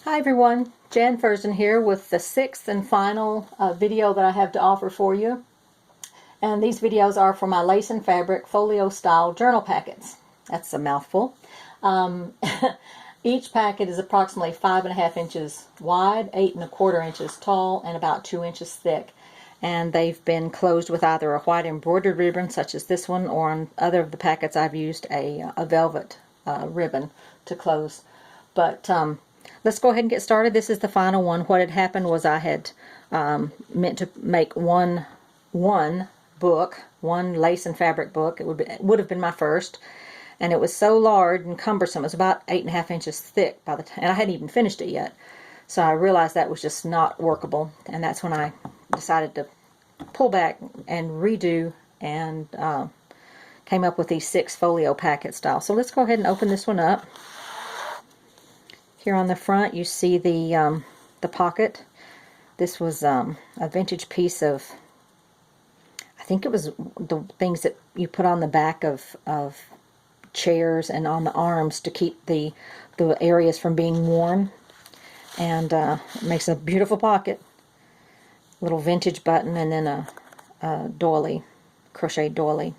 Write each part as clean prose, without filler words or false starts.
Hi everyone, Jan Fursdon here with the sixth and final video that I have to offer for you. And these videos are for my lace and fabric folio style journal packets. That's a mouthful. Each packet is approximately 5.5 inches wide, 8 1/4 inches tall, and about 2 inches thick. And they've been closed with either a white embroidered ribbon such as this one, or on other of the packets I've used a velvet ribbon to close. But let's go ahead and get started. This is the final one. What had happened was I had meant to make one book, one lace and fabric book. It would have been my first, and it was so large and cumbersome. It was about 8.5 inches thick by the time, and I hadn't even finished it yet. So I realized that was just not workable, and that's when I decided to pull back and redo, and came up with these 6 folio packet style. So let's go ahead and open this one up. Here on the front you see the pocket. This was a vintage piece of, I think it was the things that you put on the back of chairs and on the arms to keep the areas from being worn. And it makes a beautiful pocket. Little vintage button, and then a doily, crochet doily.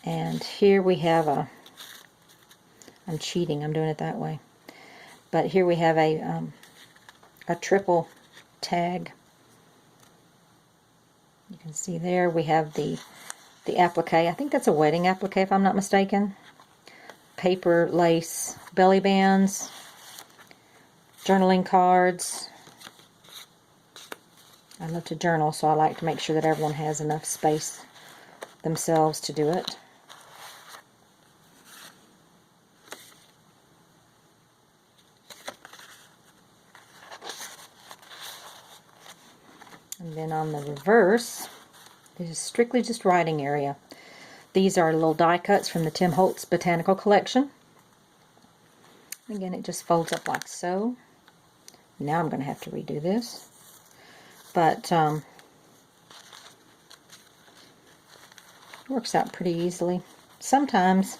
And here we have I'm cheating, I'm doing it that way. But here we have a triple tag. You can see there we have the applique. I think that's a wedding applique if I'm not mistaken. Paper lace belly bands, journaling cards. I love to journal, so I like to make sure that everyone has enough space themselves to do it. And then on the reverse, this is strictly just writing area. These are little die cuts from the Tim Holtz Botanical Collection. Again, it just folds up like so. Now I'm going to have to redo this. But it works out pretty easily. Sometimes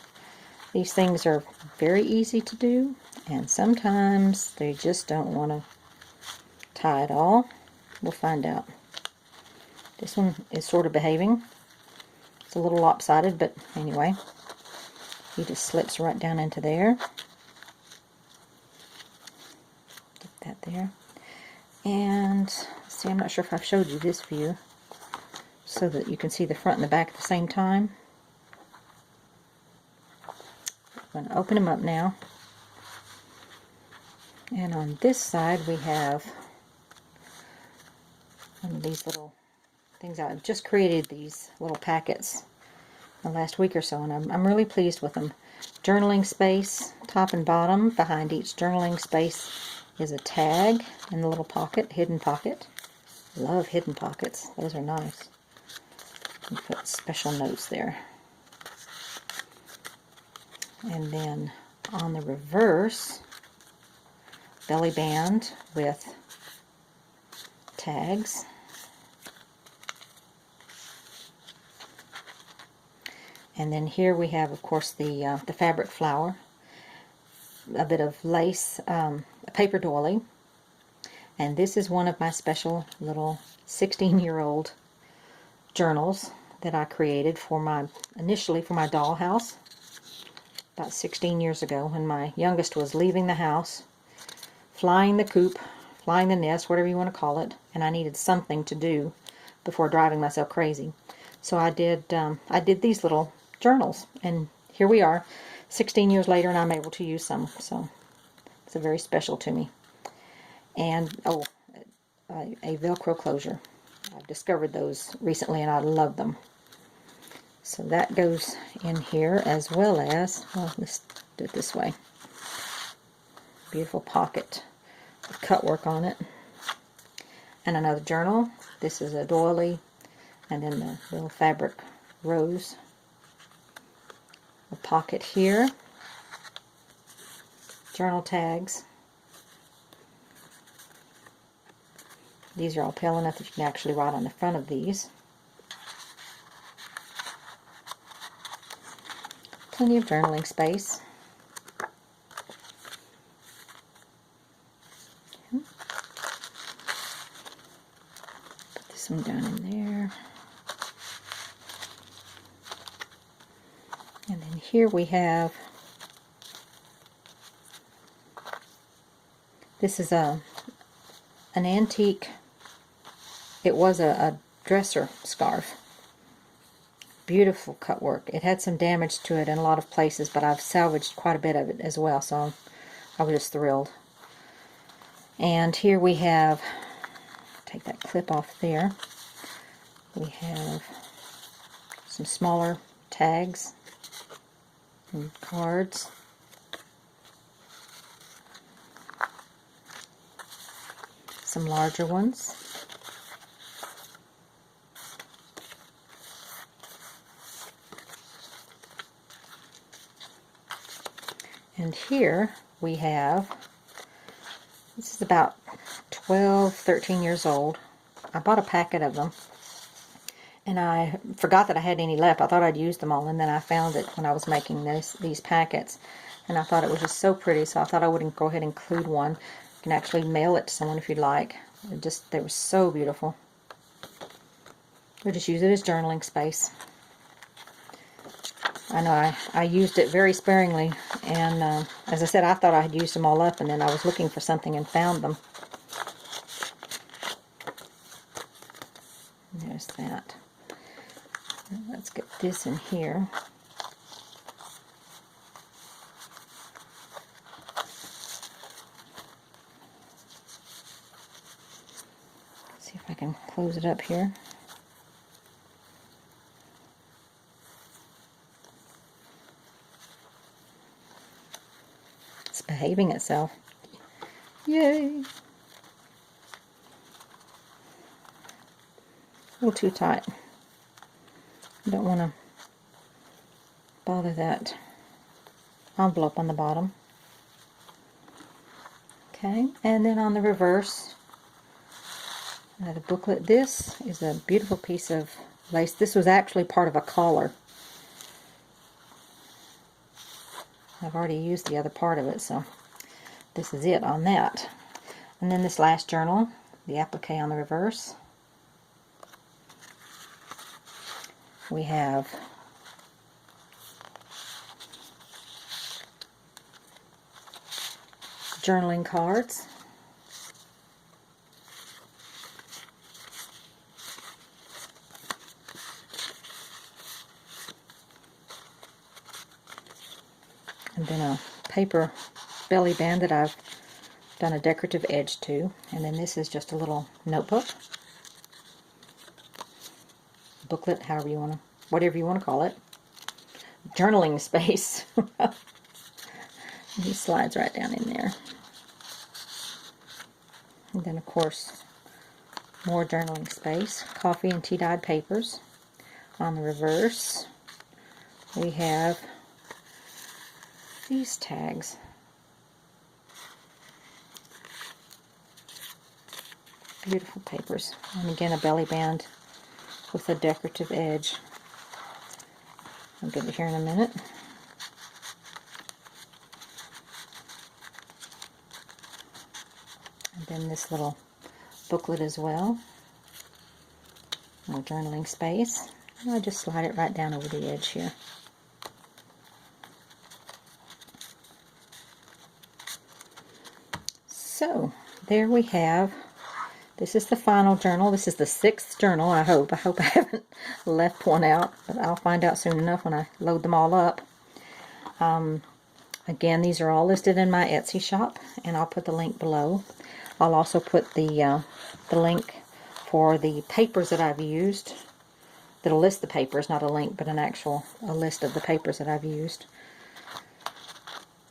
these things are very easy to do, and sometimes they just don't want to tie it all. We'll find out. This one is sort of behaving. It's a little lopsided, but anyway. He just slips right down into there. Get that there. And see, I'm not sure if I've showed you this view so that you can see the front and the back at the same time. I'm going to open them up now. And on this side we have one of these little things. I've just created these little packets the last week or so, and I'm really pleased with them. Journaling space, top and bottom. Behind each journaling space is a tag in the little pocket, hidden pocket. Love hidden pockets. Those are nice. You put special notes there. And then on the reverse, belly band with tags. And then here we have, of course, the fabric flower, a bit of lace, a paper doily, and this is one of my special little 16-year-old journals that I created initially for my dollhouse about 16 years ago, when my youngest was leaving the house, flying the coop, flying the nest, whatever you want to call it, and I needed something to do before driving myself crazy. So I did these little journals, and here we are 16 years later, and I'm able to use some, so it's very special to me. And oh, a Velcro closure. I've discovered those recently and I love them. So that goes in here, as well as, well, let's do it this way. Beautiful pocket with cut work on it. And another journal. This is a doily, and then the little fabric rose. A pocket here. Journal tags. These are all pale enough that you can actually write on the front of these. Plenty of journaling space. some down in there. And then here we have, this is an antique, it was a dresser scarf. Beautiful cut work. It had some damage to it in a lot of places, but I've salvaged quite a bit of it as well, so I was just thrilled. And here we have, take that clip off there, we have some smaller tags and cards. Some larger ones. And here we have, this is about 12, 13 years old. I bought a packet of them, and I forgot that I had any left. I thought I'd used them all, and then I found it when I was making these packets, and I thought it was just so pretty, so I thought I would go ahead and include one. You can actually mail it to someone if you'd like. They were so beautiful. We'll just use it as journaling space. I know I used it very sparingly, and as I said, I thought I had used them all up, and then I was looking for something and found them. There's that. Let's get this in here. See if I can close it up here. It's behaving itself. Yay! A little too tight. I don't want to bother that envelope on the bottom. Okay, and then on the reverse, the booklet. This is a beautiful piece of lace. This was actually part of a collar. I've already used the other part of it, so this is it on that. And then this last journal, the applique on the reverse. We have journaling cards. And then a paper belly band that I've done a decorative edge to. And then this is just a little notebook. Booklet, however you want to, whatever you want to call it. Journaling space. He slides right down in there. And then, of course, more journaling space. Coffee and tea-dyed papers. On the reverse, we have these tags. Beautiful papers. And again, a belly band with a decorative edge. I'll get it here in a minute. And then this little booklet as well. More journaling space. And I'll just slide it right down over the edge here. So, there we have. This is the final journal. This is the 6th journal, I hope. I hope I haven't left one out, but I'll find out soon enough when I load them all up. Again, these are all listed in my Etsy shop, and I'll put the link below. I'll also put the link for the papers that I've used. That'll list the papers, not a link, but a list of the papers that I've used.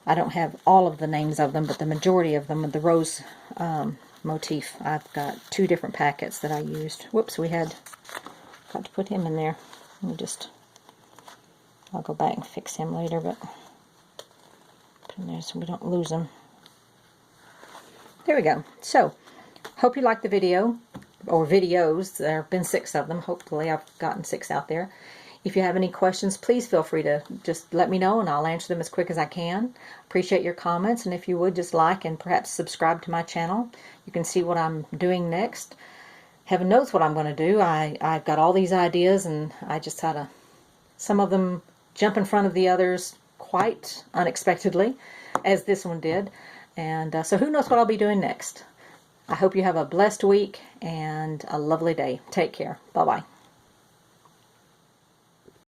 I don't have all of the names of them, but the majority of them, the rose motif, I've got 2 different packets that I used. Whoops, got to put him in there. I'll go back and fix him later, but put him there so we don't lose him. There we go. So, hope you liked the video, or videos. There have been 6 of them. Hopefully I've gotten 6 out there. If you have any questions, please feel free to just let me know, and I'll answer them as quick as I can. Appreciate your comments, and if you would, just like and perhaps subscribe to my channel. You can see what I'm doing next. heaven knows what I'm going to do. I've got all these ideas, and I just had some of them jump in front of the others quite unexpectedly, as this one did. And so who knows what I'll be doing next. I hope you have a blessed week and a lovely day. Take care. Bye-bye.